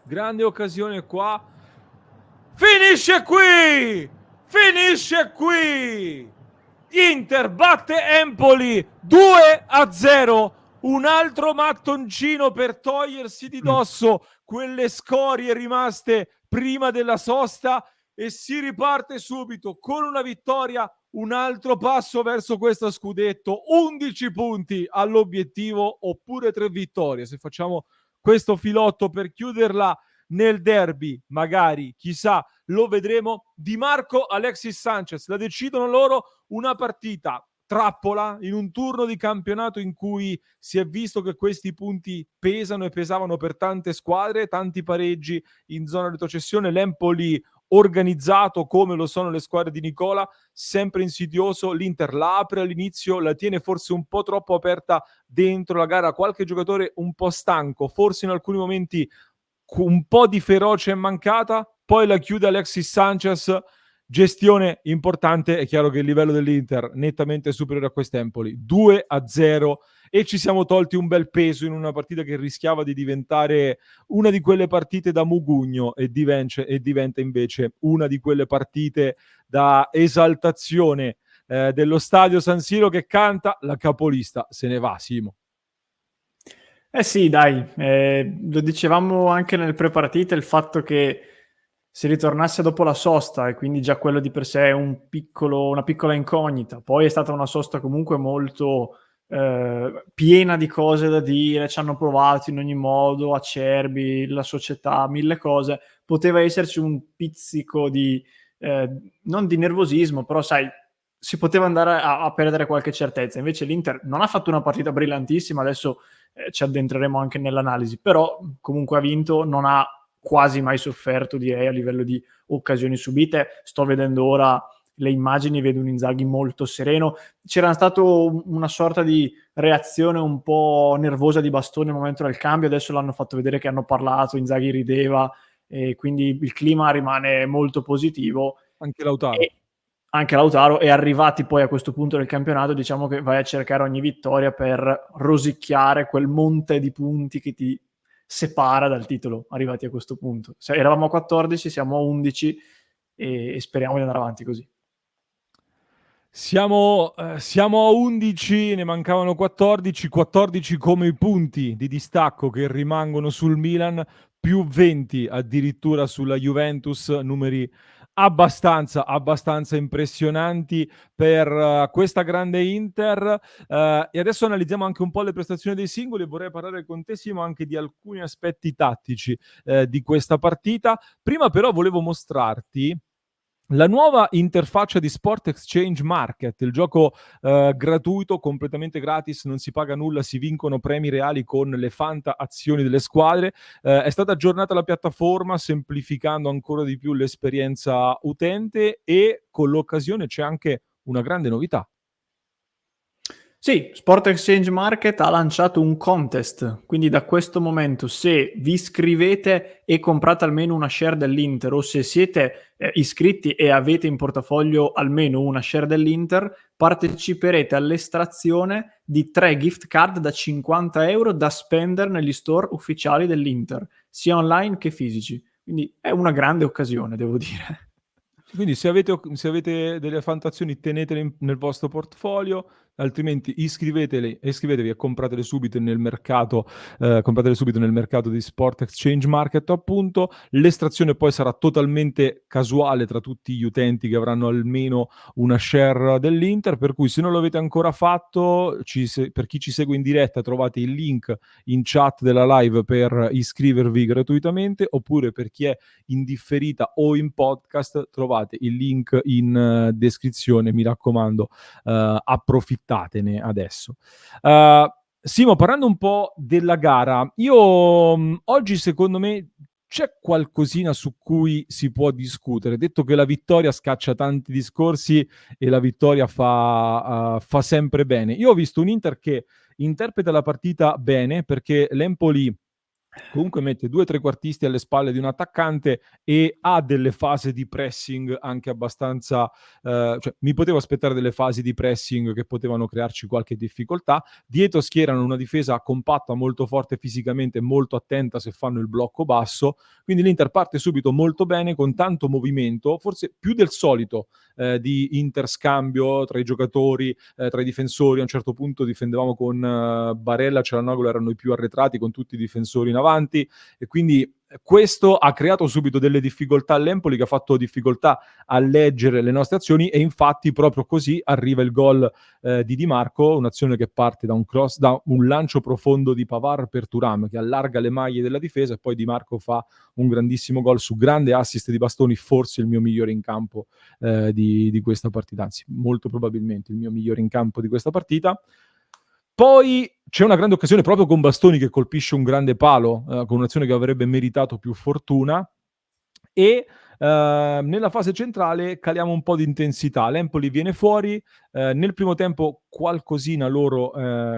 grande occasione qua, finisce qui, Inter batte Empoli 2-0, un altro mattoncino per togliersi di dosso quelle scorie rimaste prima della sosta e si riparte subito con una vittoria, un altro passo verso questo scudetto, 11 punti all'obiettivo oppure 3 vittorie, se facciamo questo filotto per chiuderla nel derby, magari, chissà, lo vedremo. Di Marco, Alexis Sanchez, la decidono loro, una partita trappola in un turno di campionato in cui si è visto che questi punti pesano e pesavano per tante squadre, tanti pareggi in zona retrocessione, l'Empoli organizzato come lo sono le squadre di Nicola, sempre insidioso, l'Inter la apre all'inizio, la tiene forse un po' troppo aperta dentro la gara, qualche giocatore un po' stanco, forse in alcuni momenti un po' di ferocia è mancata, poi la chiude Alexis Sanchez, gestione importante, è chiaro che il livello dell'Inter nettamente superiore a quest'Empoli, 2-0 e ci siamo tolti un bel peso in una partita che rischiava di diventare una di quelle partite da mugugno e diventa invece una di quelle partite da esaltazione dello stadio San Siro che canta la capolista se ne va, Simo. Eh sì, dai, lo dicevamo anche nel pre-partita, il fatto che si ritornasse dopo la sosta e quindi già quello di per sé è una piccola incognita. Poi è stata una sosta comunque molto piena di cose da dire, ci hanno provato in ogni modo, Acerbi, la società, mille cose. Poteva esserci un pizzico di, non di nervosismo, però sai, si poteva andare a perdere qualche certezza. Invece l'Inter non ha fatto una partita brillantissima, adesso ci addentreremo anche nell'analisi, però comunque ha vinto, non ha quasi mai sofferto, direi, a livello di occasioni subite. Sto vedendo ora le immagini, vedo un Inzaghi molto sereno. C'era stato una sorta di reazione un po' nervosa di Bastoni al momento del cambio, adesso l'hanno fatto vedere che hanno parlato, Inzaghi rideva, e quindi il clima rimane molto positivo. Anche Lautaro. E anche Lautaro, e arrivati poi a questo punto del campionato, diciamo che vai a cercare ogni vittoria per rosicchiare quel monte di punti che ti separa dal titolo, arrivati a questo punto. Eravamo a 14, siamo a 11 e speriamo di andare avanti così. Siamo a 11, ne mancavano 14, 14 come i punti di distacco che rimangono sul Milan, più 20 addirittura sulla Juventus, numeri abbastanza impressionanti per questa grande Inter. E adesso analizziamo anche un po' le prestazioni dei singoli e vorrei parlare con te, Simo, anche di alcuni aspetti tattici di questa partita. Prima però volevo mostrarti la nuova interfaccia di Sport Exchange Market, il gioco gratuito, completamente gratis, non si paga nulla, si vincono premi reali con le Fanta azioni delle squadre. È stata aggiornata la piattaforma, semplificando ancora di più l'esperienza utente e con l'occasione c'è anche una grande novità. Sì, Sport Exchange Market ha lanciato un contest, quindi da questo momento se vi iscrivete e comprate almeno una share dell'Inter o se siete iscritti e avete in portafoglio almeno una share dell'Inter, parteciperete all'estrazione di 3 gift card da 50 euro da spendere negli store ufficiali dell'Inter, sia online che fisici. Quindi è una grande occasione, devo dire. Quindi se avete delle fantazioni tenetele nel vostro portfolio, altrimenti iscrivetevi e compratele subito nel mercato di Sport Exchange Market, appunto. L'estrazione poi sarà totalmente casuale tra tutti gli utenti che avranno almeno una share dell'Inter, per cui se non lo avete ancora fatto, per chi ci segue in diretta trovate il link in chat della live per iscrivervi gratuitamente, oppure per chi è in differita o in podcast trovate il link in descrizione, mi raccomando, approfittatene adesso. Simo, parlando un po' della gara, io oggi secondo me c'è qualcosina su cui si può discutere, detto che la vittoria scaccia tanti discorsi e la vittoria fa sempre bene. Io ho visto un Inter che interpreta la partita bene, perché l'Empoli comunque mette 2 trequartisti alle spalle di un attaccante e ha delle fasi di pressing anche abbastanza, cioè mi potevo aspettare delle fasi di pressing che potevano crearci qualche difficoltà. Dietro schierano una difesa compatta, molto forte fisicamente, molto attenta se fanno il blocco basso, quindi l'Inter parte subito molto bene con tanto movimento, forse più del solito, di interscambio tra i giocatori, tra i difensori. A un certo punto difendevamo con Barella, Cialanoglu erano i più arretrati con tutti i difensori in avanti, e quindi questo ha creato subito delle difficoltà all'Empoli, che ha fatto difficoltà a leggere le nostre azioni, e infatti proprio così arriva il gol di Di Marco, un'azione che parte da un cross, da un lancio profondo di Pavard per Thuram che allarga le maglie della difesa, e poi Di Marco fa un grandissimo gol su grande assist di Bastoni, forse il mio migliore in campo di questa partita, anzi molto probabilmente il mio migliore in campo di questa partita. Poi c'è una grande occasione proprio con Bastoni che colpisce un grande palo, con un'azione che avrebbe meritato più fortuna, e nella fase centrale caliamo un po' di intensità. L'Empoli viene fuori, nel primo tempo qualcosina loro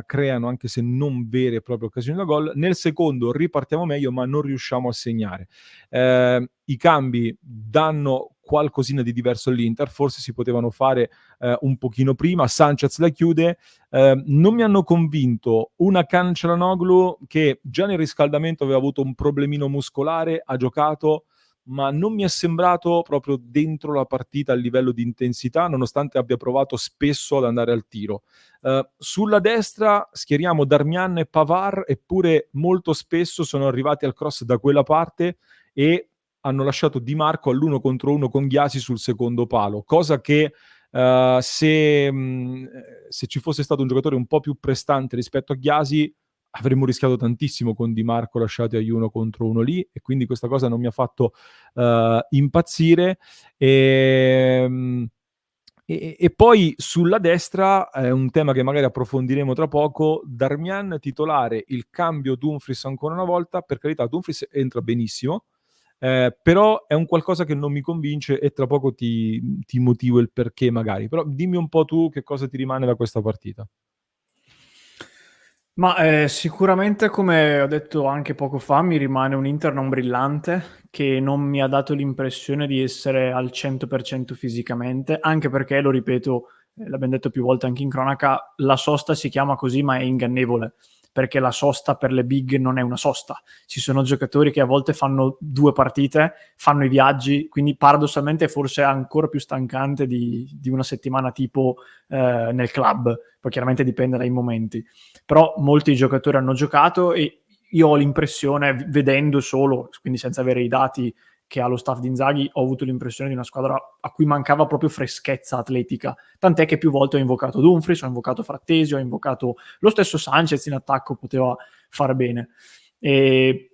creano, anche se non vere e proprie occasioni da gol. Nel secondo ripartiamo meglio, ma non riusciamo a segnare. I cambi danno qualcosina di diverso all'Inter, forse si potevano fare un pochino prima. Sanchez la chiude. Non mi hanno convinto una Cialanoglu che già nel riscaldamento aveva avuto un problemino muscolare, ha giocato, ma non mi è sembrato proprio dentro la partita a livello di intensità, nonostante abbia provato spesso ad andare al tiro. Sulla destra schieriamo Darmian e Pavard, eppure molto spesso sono arrivati al cross da quella parte e hanno lasciato Di Marco all'1 contro 1 con Ghiasi sul secondo palo, cosa che se ci fosse stato un giocatore un po' più prestante rispetto a Ghiasi avremmo rischiato tantissimo con Di Marco lasciati agli 1 contro 1 lì, e quindi questa cosa non mi ha fatto impazzire. E poi sulla destra è un tema che magari approfondiremo tra poco. Darmian titolare, il cambio Dumfries ancora una volta. Per carità, Dumfries entra benissimo, però è un qualcosa che non mi convince, e tra poco ti motivo il perché magari. Però dimmi un po' tu che cosa ti rimane da questa partita. Ma sicuramente, come ho detto anche poco fa, mi rimane un Inter non brillante, che non mi ha dato l'impressione di essere al 100% fisicamente, anche perché, lo ripeto, l'abbiamo detto più volte anche in cronaca, la sosta si chiama così ma è ingannevole, perché la sosta per le big non è una sosta. Ci sono giocatori che a volte fanno 2 partite, fanno i viaggi, quindi paradossalmente forse è ancora più stancante di una settimana tipo nel club, poi chiaramente dipende dai momenti. Però molti giocatori hanno giocato e io ho l'impressione, vedendo solo, quindi senza avere i dati che ha lo staff di Inzaghi, ho avuto l'impressione di una squadra a cui mancava proprio freschezza atletica, tant'è che più volte ho invocato Dumfries, ho invocato Frattesi, ho invocato lo stesso Sanchez in attacco, poteva fare bene, e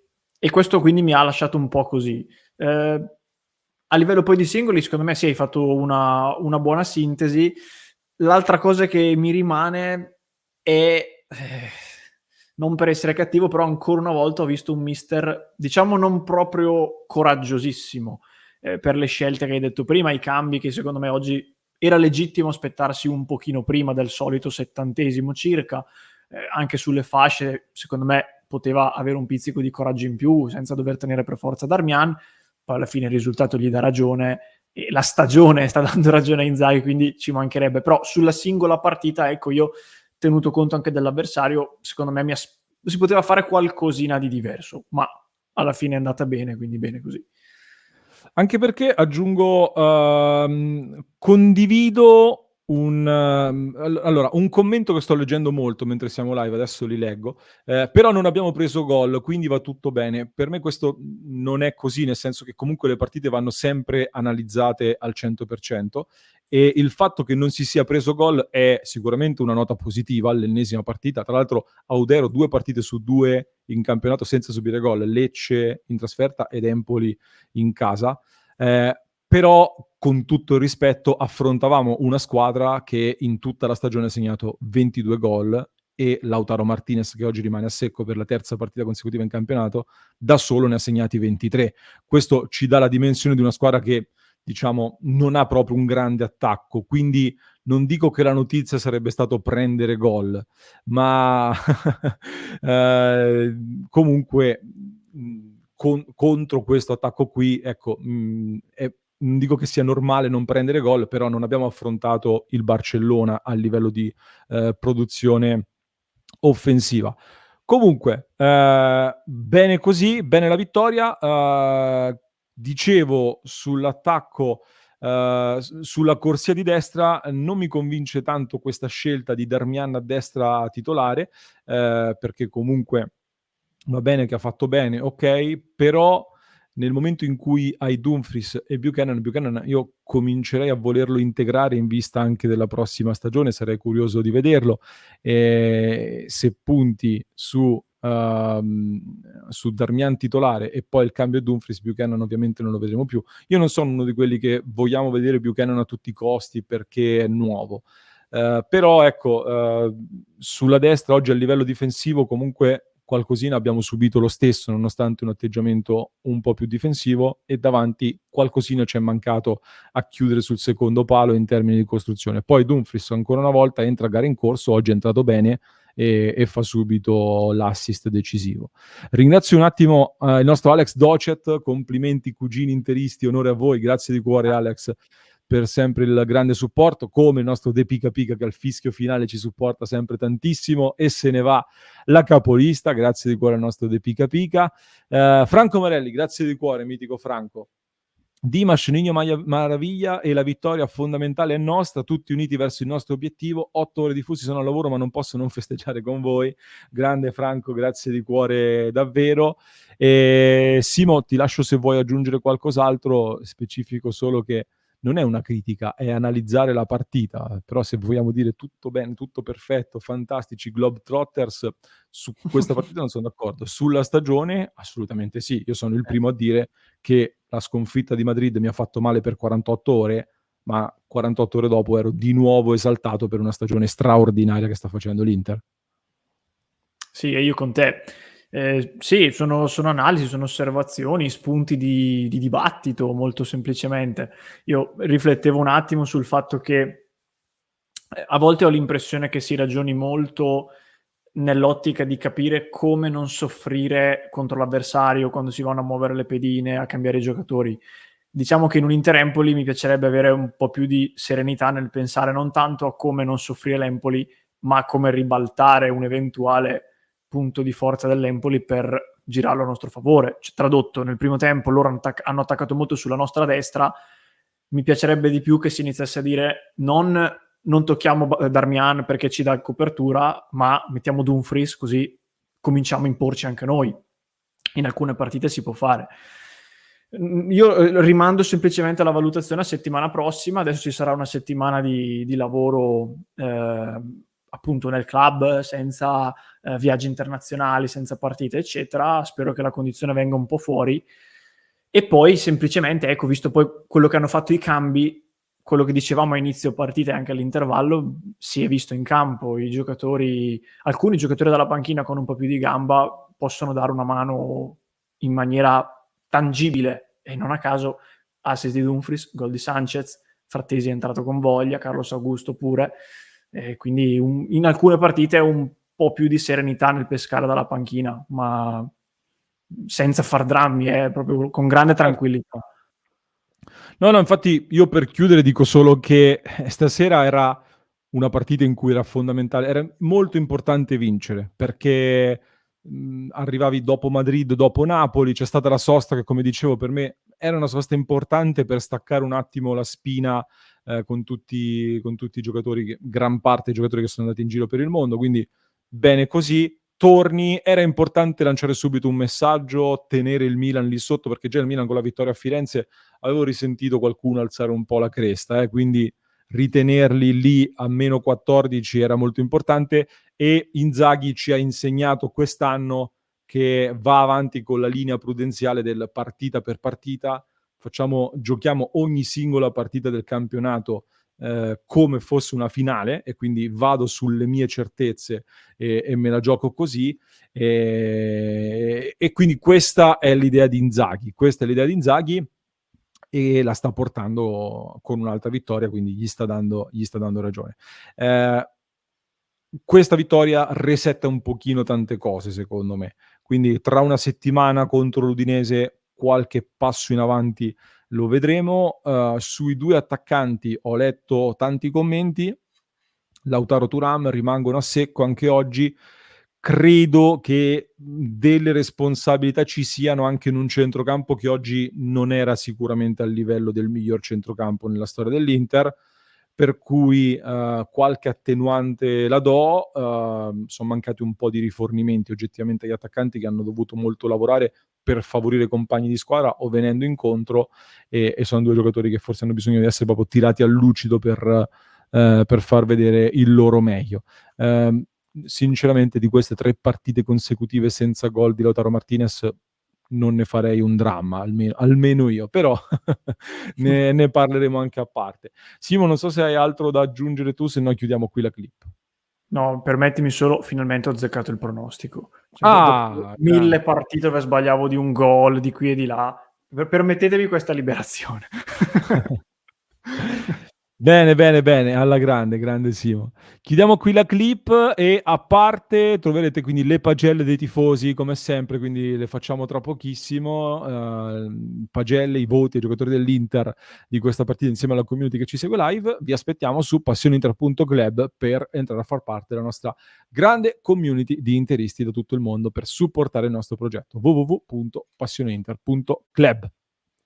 questo quindi mi ha lasciato un po' così. A livello poi di singoli, secondo me sì, hai fatto una buona sintesi. L'altra cosa che mi rimane è, non per essere cattivo, però ancora una volta ho visto un mister, diciamo, non proprio coraggiosissimo per le scelte che hai detto prima, i cambi che secondo me oggi era legittimo aspettarsi un pochino prima del solito 70° circa, anche sulle fasce secondo me poteva avere un pizzico di coraggio in più senza dover tenere per forza Darmian. Poi alla fine il risultato gli dà ragione e la stagione sta dando ragione a Inzaghi, quindi ci mancherebbe. Però sulla singola partita, ecco, io, tenuto conto anche dell'avversario, secondo me si poteva fare qualcosina di diverso, ma alla fine è andata bene, quindi bene così. Anche perché aggiungo, condivido allora, un commento che sto leggendo molto mentre siamo live, adesso li leggo, però non abbiamo preso gol, quindi va tutto bene. Per me questo non è così, nel senso che comunque le partite vanno sempre analizzate al 100%, e il fatto che non si sia preso gol è sicuramente una nota positiva all'ennesima partita. Tra l'altro Audero 2 partite su 2 in campionato senza subire gol, Lecce in trasferta ed Empoli in casa. Però con tutto il rispetto affrontavamo una squadra che in tutta la stagione ha segnato 22 gol, e Lautaro Martinez, che oggi rimane a secco per la terza partita consecutiva in campionato, da solo ne ha segnati 23. Questo ci dà la dimensione di una squadra che, diciamo, non ha proprio un grande attacco, quindi non dico che la notizia sarebbe stato prendere gol, ma comunque contro questo attacco qui, ecco, non dico che sia normale non prendere gol, però non abbiamo affrontato il Barcellona a livello di produzione offensiva. Comunque, bene così, bene la vittoria. Dicevo sull'attacco, sulla corsia di destra, non mi convince tanto questa scelta di Darmian a destra titolare, perché comunque va bene che ha fatto bene, ok, però nel momento in cui hai Dumfries e Buchanan io comincerei a volerlo integrare in vista anche della prossima stagione, sarei curioso di vederlo. Se punti su Darmian titolare e poi il cambio Dumfries, Buchanan ovviamente non lo vedremo più. Io non sono uno di quelli che vogliamo vedere Buchanan a tutti i costi perché è nuovo. Però ecco, sulla destra oggi a livello difensivo comunque qualcosina abbiamo subito lo stesso, nonostante un atteggiamento un po' più difensivo, e davanti qualcosina ci è mancato a chiudere sul secondo palo in termini di costruzione. Poi Dumfries ancora una volta entra a gara in corso, oggi è entrato bene e fa subito l'assist decisivo. Ringrazio un attimo il nostro Alex Docet, complimenti cugini interisti, onore a voi, grazie di cuore Alex per sempre il grande supporto, come il nostro De Pica Pica che al fischio finale ci supporta sempre tantissimo, e se ne va la capolista, grazie di cuore al nostro De Pica Pica. Franco Marelli, grazie di cuore, mitico Franco. Dimash, Nino Maraviglia, e la vittoria fondamentale è nostra, tutti uniti verso il nostro obiettivo. 8 ore di fusi sono al lavoro ma non posso non festeggiare con voi. Grande Franco, grazie di cuore davvero. Simo, ti lascio se vuoi aggiungere qualcos'altro, specifico solo che non è una critica, è analizzare la partita, però se vogliamo dire tutto bene, tutto perfetto, fantastici Globetrotters, su questa partita non sono d'accordo. Sulla stagione assolutamente sì, io sono il primo a dire che la sconfitta di Madrid mi ha fatto male per 48 ore, ma 48 ore dopo ero di nuovo esaltato per una stagione straordinaria che sta facendo l'Inter. Sì, e io con te. Sì, sono analisi, sono osservazioni, spunti di dibattito, molto semplicemente. Io riflettevo un attimo sul fatto che a volte ho l'impressione che si ragioni molto nell'ottica di capire come non soffrire contro l'avversario quando si vanno a muovere le pedine, a cambiare i giocatori. Diciamo che in un Inter-Empoli mi piacerebbe avere un po' più di serenità nel pensare non tanto a come non soffrire l'Empoli, ma a come ribaltare un eventuale punto di forza dell'Empoli per girarlo a nostro favore. Cioè, tradotto, nel primo tempo loro hanno attaccato molto sulla nostra destra, mi piacerebbe di più che si iniziasse a dire non tocchiamo Darmian perché ci dà copertura, ma mettiamo Dumfries così cominciamo a imporci anche noi. In alcune partite si può fare. Io rimando semplicemente alla valutazione a settimana prossima. Adesso ci sarà una settimana di lavoro appunto nel club, senza viaggi internazionali, senza partite eccetera. Spero che la condizione venga un po' fuori, e poi semplicemente, ecco, visto poi quello che hanno fatto i cambi, quello che dicevamo a inizio partita e anche all'intervallo, si è visto in campo. I giocatori, alcuni giocatori dalla panchina con un po' più di gamba possono dare una mano in maniera tangibile, e non a caso assist di Dumfries, gol di Sanchez, Frattesi è entrato con voglia, Carlos Augusto pure, quindi in alcune partite un po' più di serenità nel pescare dalla panchina, ma senza far drammi, proprio con grande tranquillità. No, infatti io per chiudere dico solo che stasera era una partita in cui era fondamentale, era molto importante vincere, perché arrivavi dopo Madrid, dopo Napoli, c'è stata la sosta che, come dicevo, per me era una sosta importante per staccare un attimo la spina con tutti i giocatori, gran parte dei giocatori che sono andati in giro per il mondo, quindi bene così. Torni, era importante lanciare subito un messaggio, tenere il Milan lì sotto, perché già il Milan con la vittoria a Firenze avevo risentito qualcuno alzare un po' la cresta, quindi ritenerli lì a meno 14 era molto importante, e Inzaghi ci ha insegnato quest'anno che va avanti con la linea prudenziale del partita per partita, giochiamo ogni singola partita del campionato come fosse una finale, e quindi vado sulle mie certezze e me la gioco così, e quindi questa è l'idea di Inzaghi, e la sta portando con un'altra vittoria, quindi gli sta dando ragione. Questa vittoria resetta un pochino tante cose, secondo me. quindi tra una settimana contro l'Udinese qualche passo in avanti lo vedremo. Sui due attaccanti ho letto tanti commenti. Lautaro Thuram rimangono a secco anche oggi. Credo che delle responsabilità ci siano anche in un centrocampo che oggi non era sicuramente al livello del miglior centrocampo nella storia dell'Inter, per cui qualche attenuante la do. Sono mancati un po' di rifornimenti oggettivamente agli attaccanti, che hanno dovuto molto lavorare per favorire i compagni di squadra o venendo incontro, e sono due giocatori che forse hanno bisogno di essere proprio tirati al lucido per far vedere il loro meglio. Sinceramente di queste 3 partite consecutive senza gol di Lautaro Martinez non ne farei un dramma, almeno io, però ne parleremo anche a parte. Simo, non so se hai altro da aggiungere tu, se no chiudiamo qui la clip. No, permettimi solo, finalmente ho azzeccato il pronostico. Cioè, dopo Ah, 1000 partite dove sbagliavo di un gol, di qui e di là, permettetemi questa liberazione. Bene, bene, bene, alla grande, grande Simo. Chiudiamo qui la clip e a parte troverete quindi le pagelle dei tifosi come sempre, quindi le facciamo tra pochissimo, pagelle, i voti ai giocatori dell'Inter di questa partita insieme alla community che ci segue live. Vi aspettiamo su passioninter.club per entrare a far parte della nostra grande community di interisti da tutto il mondo per supportare il nostro progetto. www.passioninter.club.